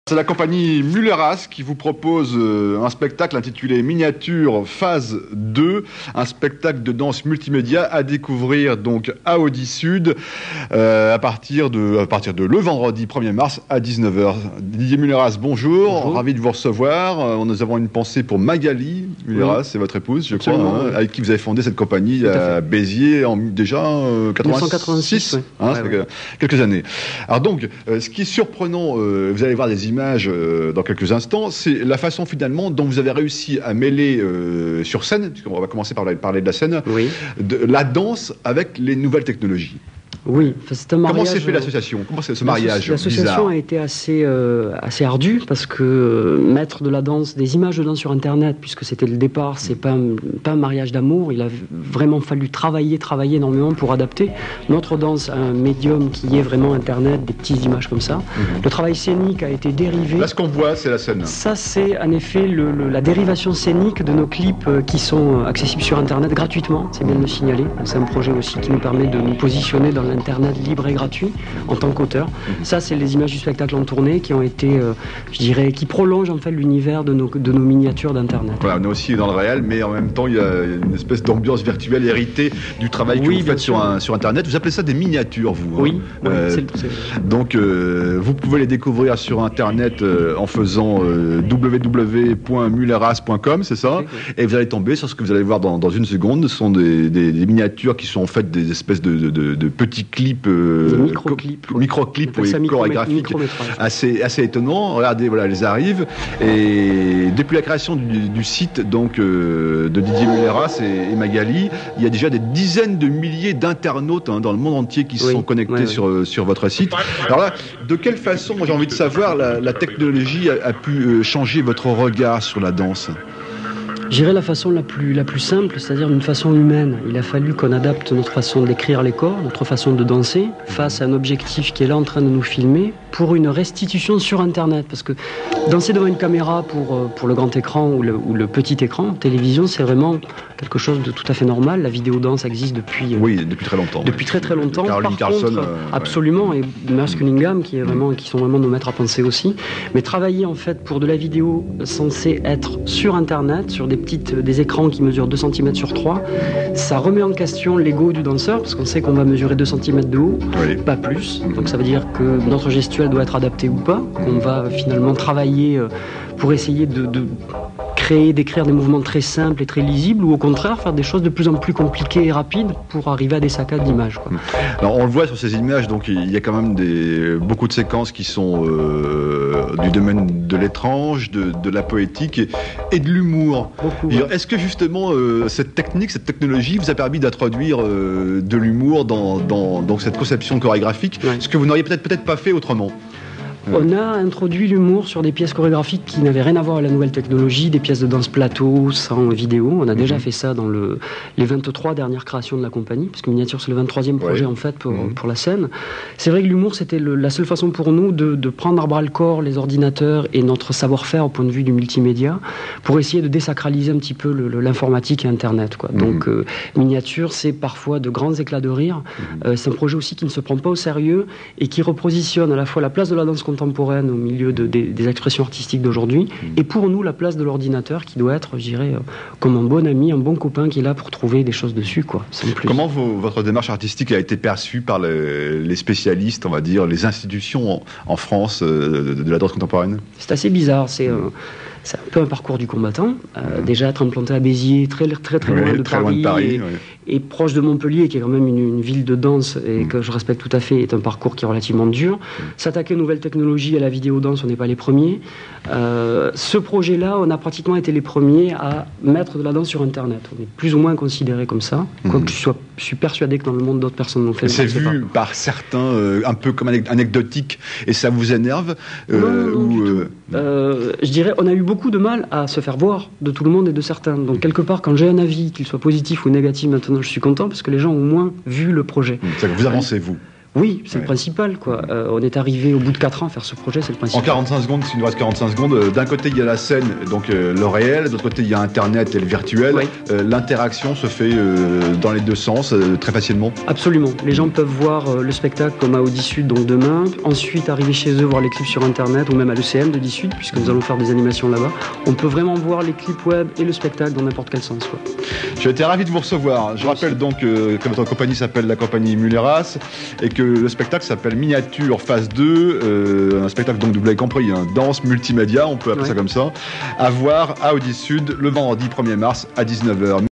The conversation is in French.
C'est la compagnie Mulleras qui vous propose un spectacle intitulé Miniature Phase 2, un spectacle de danse multimédia à découvrir donc à Audi Sud à partir de le vendredi 1er mars à 19h. Didier Mulleras, bonjour, ravi de vous recevoir. Nous avons une pensée pour Magali Mulleras, c'est votre épouse, je crois, avec qui vous avez fondé cette compagnie à Béziers en déjà 1986, quelques années. Alors donc, ce qui est surprenant, vous allez voir des images dans quelques instants, c'est la façon finalement dont vous avez réussi à mêler sur scène, puisqu'on va commencer par parler de la scène, de la danse avec les nouvelles technologies. Oui, c'est un mariage. Comment s'est fait l'association? Comment c'est ce mariage? L'association a été assez ardue parce que mettre de la danse, des images de danse sur Internet, puisque c'était le départ, c'est pas un mariage d'amour. Il a vraiment fallu travailler énormément pour adapter notre danse à un médium qui est vraiment Internet, des petites images comme ça. Le travail scénique a été dérivé. Là, ce qu'on voit, c'est la scène. Ça, c'est en effet la dérivation scénique de nos clips qui sont accessibles sur Internet gratuitement. C'est bien de le signaler. C'est un projet aussi qui nous permet de nous positionner dans Internet libre et gratuit en tant qu'auteur. Ça, c'est les images du spectacle en tournée qui ont été, je dirais, qui prolongent en fait l'univers de nos miniatures d'Internet. Voilà, on est aussi dans le réel, mais en même temps, il y a une espèce d'ambiance virtuelle héritée du travail que vous faites sur Internet. Vous appelez ça des miniatures, vous? Oui. Donc, vous pouvez les découvrir sur Internet en faisant www.mulleras.com, c'est ça? Et vous allez tomber sur ce que vous allez voir dans une seconde. Ce sont des miniatures qui sont en fait des espèces de petits clips, micro-clips chorégraphiques assez étonnants. Regardez, voilà, elles arrivent. Et depuis la création du site donc de Didier Mulleras et Magali, il y a déjà des dizaines de milliers d'internautes dans le monde entier qui se sont connectés sur votre site. Alors là, de quelle façon, moi j'ai envie de savoir, la technologie a pu changer votre regard sur la danse? J'irais la façon la plus simple, c'est-à-dire d'une façon humaine. Il a fallu qu'on adapte notre façon d'écrire les corps, notre façon de danser, face à un objectif qui est là en train de nous filmer, pour une restitution sur Internet. Parce que danser devant une caméra pour le grand écran ou le petit écran, télévision, c'est vraiment quelque chose de tout à fait normal. La vidéo danse existe depuis très longtemps. Depuis très longtemps. Caroline Carlson, absolument, et Merce Cunningham, qui sont vraiment nos maîtres à penser aussi. Mais travailler en fait pour de la vidéo censée être sur Internet, sur des écrans qui mesurent 2 cm sur 3, ça remet en question l'ego du danseur, parce qu'on sait qu'on va mesurer 2 cm de haut, pas plus. Donc ça veut dire que notre gestuelle doit être adaptée ou pas, qu'on va finalement travailler pour essayer d'écrire des mouvements très simples et très lisibles, ou au contraire faire des choses de plus en plus compliquées et rapides pour arriver à des saccades d'images. Alors on le voit sur ces images, donc il y a quand même beaucoup de séquences qui sont du domaine de l'étrange, de la poétique et de l'humour. Est-ce que justement cette technologie vous a permis d'introduire de l'humour dans cette conception chorégraphique, ce que vous n'auriez peut-être pas fait autrement? On a introduit l'humour sur des pièces chorégraphiques qui n'avaient rien à voir avec la nouvelle technologie, des pièces de danse plateau, sans vidéo. On a déjà fait ça dans les 23 dernières créations de la compagnie, puisque Miniature, c'est le 23e projet en fait pour la scène. C'est vrai que l'humour, c'était la seule façon pour nous de prendre à bras le corps les ordinateurs et notre savoir-faire au point de vue du multimédia, pour essayer de désacraliser un petit peu l'informatique et Internet. Donc Miniature, c'est parfois de grands éclats de rire. C'est un projet aussi qui ne se prend pas au sérieux et qui repositionne à la fois la place de la danse contemporaine au milieu des expressions artistiques d'aujourd'hui, et pour nous la place de l'ordinateur qui doit être, je dirais, comme un bon ami, un bon copain qui est là pour trouver des choses dessus, sans plus. Comment votre démarche artistique a été perçue par les spécialistes, on va dire, les institutions en France de la danse contemporaine? C'est assez bizarre, c'est un peu un parcours du combattant. Déjà être implanté à Béziers, très loin de Paris, et proche de Montpellier, qui est quand même une ville de danse et que je respecte tout à fait, est un parcours qui est relativement dur. S'attaquer aux nouvelles technologies, à la vidéo danse, on n'est pas les premiers. Ce projet-là, on a pratiquement été les premiers à mettre de la danse sur Internet. On est plus ou moins considérés comme ça, quoique je suis persuadé que dans le monde d'autres personnes l'ont fait. C'est vu par certains un peu comme anecdotique, et ça vous énerve? Je dirais, on a eu beaucoup de mal à se faire voir de tout le monde et de certains. Donc quelque part, quand j'ai un avis, qu'il soit positif ou négatif, maintenant je suis content parce que les gens ont au moins vu le projet. C'est-à-dire que vous avancez, vous? Oui, c'est le principal, quoi. On est arrivé au bout de 4 ans à faire ce projet, c'est le principal. En 45 secondes, s'il nous reste 45 secondes, d'un côté il y a la scène, donc le réel, de l'autre côté il y a Internet et le virtuel. Oui. L'interaction se fait dans les deux sens très facilement. Absolument. Les gens peuvent voir le spectacle comme à Audi Sud, donc demain, ensuite arriver chez eux, voir les clips sur Internet ou même à l'ECM d'Audi Sud, puisque nous allons faire des animations là-bas. On peut vraiment voir les clips web et le spectacle dans n'importe quel sens, quoi. J'ai été ravi de vous recevoir. Je rappelle donc que votre compagnie s'appelle la compagnie Mulleras et que le spectacle s'appelle Miniature Phase 2, un spectacle donc vous l'avez compris, danse multimédia, on peut appeler ça comme ça, à voir à Audi Sud le vendredi 1er mars à 19h.